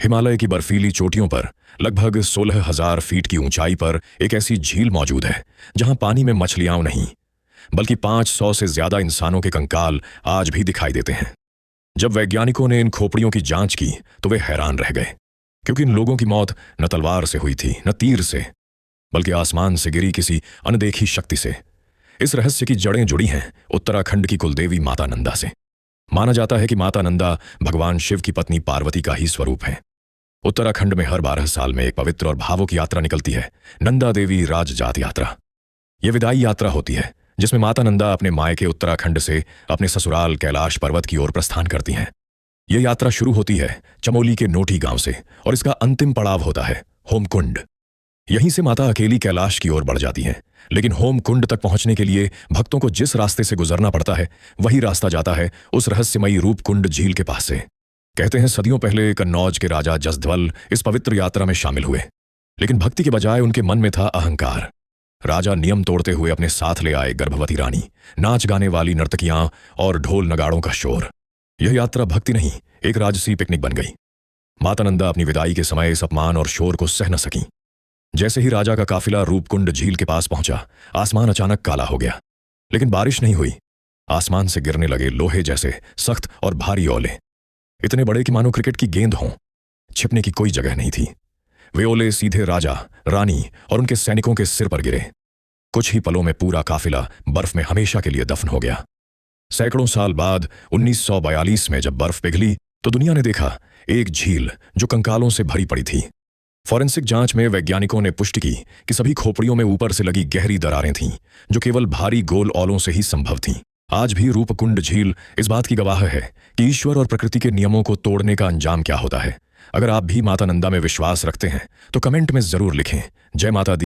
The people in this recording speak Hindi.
हिमालय की बर्फीली चोटियों पर लगभग 16,000 फीट की ऊंचाई पर एक ऐसी झील मौजूद है जहां पानी में मछलियां नहीं बल्कि 500 से ज्यादा इंसानों के कंकाल आज भी दिखाई देते हैं। जब वैज्ञानिकों ने इन खोपड़ियों की जांच की तो वे हैरान रह गए, क्योंकि इन लोगों की मौत न तलवार से हुई थी न तीर से, बल्कि आसमान से गिरी किसी अनदेखी शक्ति से। इस रहस्य की जड़ें जुड़ी हैं उत्तराखंड की कुलदेवी माता नंदा से। माना जाता है कि माता नंदा भगवान शिव की पत्नी पार्वती का ही स्वरूप है। उत्तराखंड में हर 12 साल में एक पवित्र और भावुक यात्रा निकलती है, नंदा देवी राजजात यात्रा। यह विदाई यात्रा होती है जिसमें माता नंदा अपने मायके उत्तराखंड से अपने ससुराल कैलाश पर्वत की ओर प्रस्थान करती हैं। यह यात्रा शुरू होती है चमोली के नोटी गांव से और इसका अंतिम पड़ाव होता है होमकुंड। यहीं से माता अकेली कैलाश की ओर बढ़ जाती हैं, लेकिन होमकुंड तक पहुंचने के लिए भक्तों को जिस रास्ते से गुजरना पड़ता है वही रास्ता जाता है उस रहस्यमयी रूपकुंड झील के पास से। कहते हैं सदियों पहले कन्नौज के राजा जसध्वल इस पवित्र यात्रा में शामिल हुए, लेकिन भक्ति के बजाय उनके मन में था अहंकार। राजा नियम तोड़ते हुए अपने साथ ले आए गर्भवती रानी, नाच गाने वाली नर्तकियां और ढोल नगाड़ों का शोर। यह यात्रा भक्ति नहीं, एक राजसी पिकनिक बन गई। माता नंदा अपनी विदाई के समय इस अपमान और शोर को सह न सकी। जैसे ही राजा का काफिला रूपकुंड झील के पास पहुंचा, आसमान अचानक काला हो गया। लेकिन बारिश नहीं हुई। आसमान से गिरने लगे लोहे जैसे सख्त और भारी ओले, इतने बड़े कि मानो क्रिकेट की गेंद हों। छिपने की कोई जगह नहीं थी। वे ओले सीधे राजा, रानी और उनके सैनिकों के सिर पर गिरे। कुछ ही पलों में पूरा काफिला बर्फ में हमेशा के लिए दफन हो गया। सैकड़ों साल बाद 1942 में जब बर्फ पिघली तो दुनिया ने देखा एक झील जो कंकालों से भरी पड़ी थी। फॉरेंसिक जांच में वैज्ञानिकों ने पुष्टि की कि सभी खोपड़ियों में ऊपर से लगी गहरी दरारें थीं, जो केवल भारी गोल ओलों से ही संभव थीं। आज भी रूपकुंड झील इस बात की गवाह है कि ईश्वर और प्रकृति के नियमों को तोड़ने का अंजाम क्या होता है। अगर आप भी माता नंदा में विश्वास रखते हैं तो कमेंट में जरूर लिखें, जय माता दी।